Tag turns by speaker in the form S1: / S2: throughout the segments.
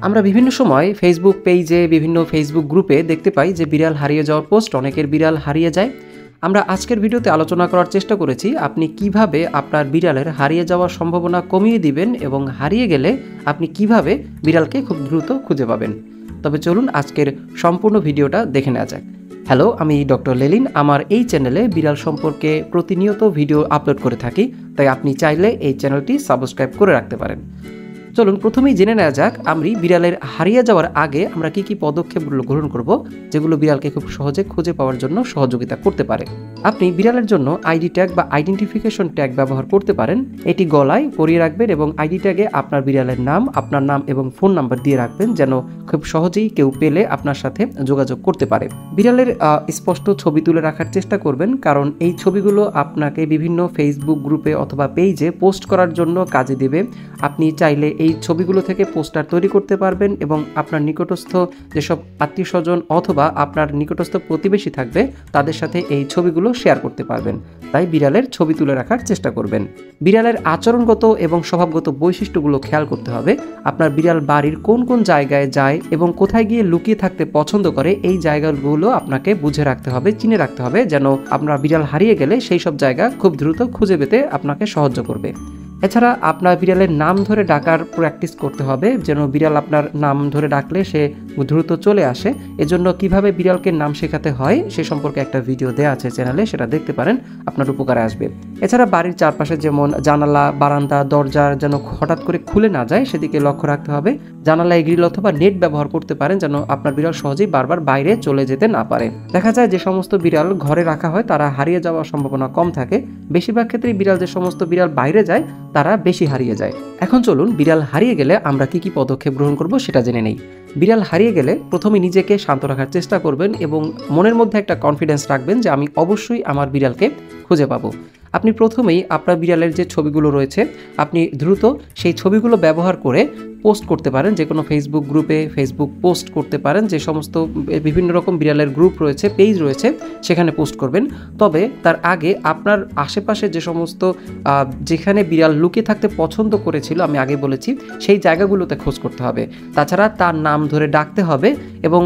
S1: আমরা বিভিন্ন সময় ফেসবুক পেজে বিভিন্ন ফেসবুক গ্রুপে দেখতে পাই যে বিড়াল হারিয়ে যাওয়ার পোস্ট, অনেকের বিড়াল হারিয়ে যায়। আমরা আজকের ভিডিওতে আলোচনা করার চেষ্টা করেছি আপনি কিভাবে আপনার বিড়ালের হারিয়ে যাওয়ার সম্ভাবনা কমিয়ে দিবেন এবং হারিয়ে গেলে আপনি কিভাবে বিড়ালকে খুব দ্রুত খুঁজে পাবেন। তবে চলুন আজকের সম্পূর্ণ ভিডিওটা দেখে নেওয়া যাক। হ্যালো, আমি ডক্টর লেলিন। আমার এই চ্যানেলে বিড়াল সম্পর্কে প্রতিনিয়ত ভিডিও আপলোড করে থাকি, তাই আপনি চাইলে এই চ্যানেলটি সাবস্ক্রাইব করে রাখতে পারেন। চলুন প্রথমেই জেনে নেওয়া যাক আমি বিড়ালের হারিয়ে যাওয়ার আগে আমরা কি কি পদক্ষেপগুলো গ্রহণ করব যেগুলো বিড়ালকে খুব সহজে খুঁজে পাওয়ার জন্য সহযোগিতা করতে পারে। আপনি বিড়ালের জন্য আইডি ট্যাগ বা আইডেন্টিফিকেশন ট্যাগ ব্যবহার করতে পারেন। এটি গলায় পরিয়ে রাখবেন এবং আইডি ট্যাগে আপনার বিড়ালের নাম, আপনার নাম এবং ফোন নাম্বার দিয়ে রাখবেন যেন খুব সহজেই কেউ পেলে আপনার সাথে যোগাযোগ করতে পারে। বিড়ালের স্পষ্ট ছবি তুলে রাখার চেষ্টা করবেন, কারণ এই ছবিগুলো আপনাকে বিভিন্ন ফেসবুক গ্রুপে অথবা পেজে পোস্ট করার জন্য কাজে দেবে। আপনি চাইলে এই ছবিগুলো থেকে পোস্টার তৈরি করতে পারবেন এবং আপনার নিকটস্থ যেসব আত্মীয় স্বজন অথবা আপনার নিকটস্থ প্রতিবেশী থাকবে তাদের সাথে এই ছবিগুলো শেয়ার করতে পারবেন। তাই বিড়ালের ছবি তুলে রাখার চেষ্টা করবেন। বিড়ালের আচরণগত এবং স্বভাবগত বৈশিষ্ট্যগুলো খেয়াল করতে হবে। আপনার বিড়াল বাড়ির কোন কোন জায়গায় যায় এবং কোথায় গিয়ে লুকিয়ে থাকতে পছন্দ করে, এই জায়গাগুলো আপনাকে বুঝে রাখতে হবে, চিনে রাখতে হবে, যেন আপনার বিড়াল হারিয়ে গেলে সেই সব জায়গা খুব দ্রুত খুঁজে পেতে আপনাকে সাহায্য করবে। এছাড়া আপনার বিড়ালের নাম ধরে ডাকার প্র্যাকটিস করতে হবে, যেন বিড়াল আপনার নাম ধরে ডাকলে সে দ্রুত চলে আসে। এজন্য কিভাবে বিড়ালকে নাম শেখাতে হয় সে সম্পর্কে একটা ভিডিও দেওয়া আছে চ্যানেলে, সেটা দেখতে পারেন, আপনার উপকারে আসবে। এছাড়া বাড়ির চারপাশে যেমন জানালা, বারান্দা, দরজা যেন হঠাৎ করে খুলে না যায় সেদিকে লক্ষ্য রাখতে হবে। জানালায় গ্রিল অথবা নেট ব্যবহার করতে পারেন যেন আপনার বিড়াল সহজেই বারবার বাইরে চলে যেতে না পারে। দেখা যায় যে সমস্ত বিড়াল ঘরে রাখা হয় তারা হারিয়ে যাওয়ার সম্ভাবনা কম থাকে। বেশিরভাগ ক্ষেত্রেই বিড়াল যে সমস্ত বিড়াল বাইরে যায় তারা বেশি হারিয়ে যায়। এখন চলুন বিড়াল হারিয়ে গেলে আমরা কি কি পদক্ষেপ গ্রহণ করব সেটা জেনে নেই। বিড়াল হারিয়ে গেলে প্রথমে নিজেকে শান্ত রাখার চেষ্টা করবেন এবং মনের মধ্যে একটা কনফিডেন্স রাখবেন যে আমি অবশ্যই আমার বিড়ালকে খুঁজে পাবো। আপনি প্রথমেই আপনার বিড়ালের যে ছবিগুলো রয়েছে আপনি দ্রুত সেই ছবিগুলো ব্যবহার করে পোস্ট করতে পারেন। যে কোনো ফেসবুক গ্রুপে ফেসবুক পোস্ট করতে পারেন, যে সমস্ত বিভিন্ন রকম বিড়ালের গ্রুপ রয়েছে, পেজ রয়েছে, সেখানে পোস্ট করবেন। তবে তার আগে আপনার আশেপাশে যে সমস্ত যেখানে বিড়াল লুকিয়ে থাকতে পছন্দ করেছিল, আমি আগে বলেছি, সেই জায়গাগুলোতে খোঁজ করতে হবে। তাছাড়া তার নাম ধরে ডাকতে হবে এবং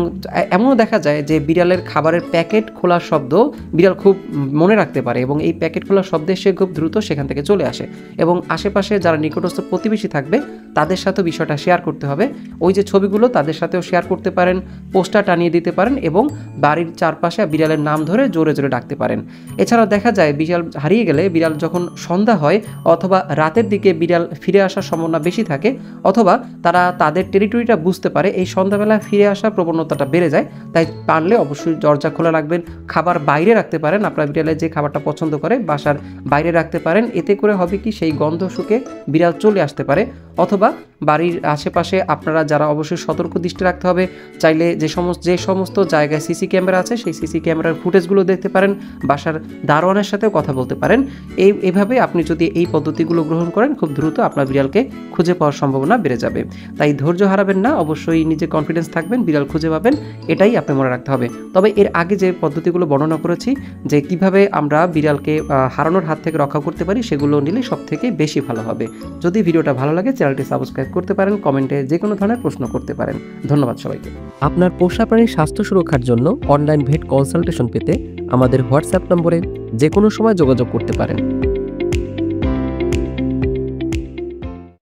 S1: এমনও দেখা যায় যে বিড়ালের খাবারের প্যাকেট খোলার শব্দ বিড়াল খুব মনে রাখতে পারে এবং এই প্যাকেট খোলার শব্দে সে খুব দ্রুত সেখান থেকে চলে আসে। এবং আশেপাশে যারা নিকটস্থ প্রতিবেশী থাকবে তাদের সাথেও বিষয়টা শেয়ার করতে হবে। ওই যে ছবিগুলো তাদের সাথেও শেয়ার করতে পারেন, পোস্টার টানিয়ে দিতে পারেন এবং বাড়ির চারপাশে বিড়ালের নাম ধরে জোরে জোরে ডাকতে পারেন। এছাড়াও দেখা যায় বিড়াল হারিয়ে গেলে বিড়াল যখন সন্ধ্যা হয় অথবা রাতের দিকে বিড়াল ফিরে আসার সম্ভাবনা বেশি থাকে, অথবা তারা তাদের টেরিটরিটা বুঝতে পারে, এই সন্ধ্যাবেলা ফিরে আসার প্রবণতাটা বেড়ে যায়। তাই পারলে অবশ্যই দরজা খোলা রাখবেন। খাবার বাইরে রাখতে পারেন, আপনার বিড়ালের যে খাবারটা পছন্দ করে বাসার বাইরে রাখতে পারেন। এতে করে হবে কি, সেই গন্ধ শুকে বিড়াল চলে আসতে পারে। অথবা বাড়ির আশেপাশে আপনারা যারা অবশ্যই সতর্ক দৃষ্টি রাখতে হবে, চাইলে যে সমস্ত জায়গায় সিসি ক্যামেরা আছে সেই সিসি ক্যামেরার ফুটেজগুলো দেখতে পারেন, বাসার দারোয়ানের সাথেও কথা বলতে পারেন। এইভাবে আপনি যদি এই পদ্ধতিগুলো গ্রহণ করেন খুব দ্রুত আপনার বিড়ালকে খুঁজে পাওয়ার সম্ভাবনা বেড়ে যাবে। তাই ধৈর্য হারাবেন না, অবশ্যই নিজে কনফিডেন্স থাকবেন, বিড়াল খুঁজে পাবেন, এটাই আপনি মনে রাখতে হবে। তবে এর আগে যে পদ্ধতিগুলো বর্ণনা করেছি যে কিভাবে আমরা বিড়ালকে হারানোর হাত থেকে রক্ষা করতে পারি, সেগুলো নিলে সব থেকে বেশি ভালো হবে। যদি ভিডিওটা ভালো লাগে চ্যানেলটি সাবস্ক্রাইব করতে পারেন, কমেন্টে যে কোনো ধরনের প্রশ্ন করতে পারেন। ধন্যবাদ সবাইকে। আপনার পোষা প্রাণীর স্বাস্থ্য সুরক্ষার জন্য অনলাইন ভেট কনসালটেশন পেতে আমাদের হোয়াটসঅ্যাপ নম্বরে যে কোনো সময় যোগাযোগ করতে পারেন।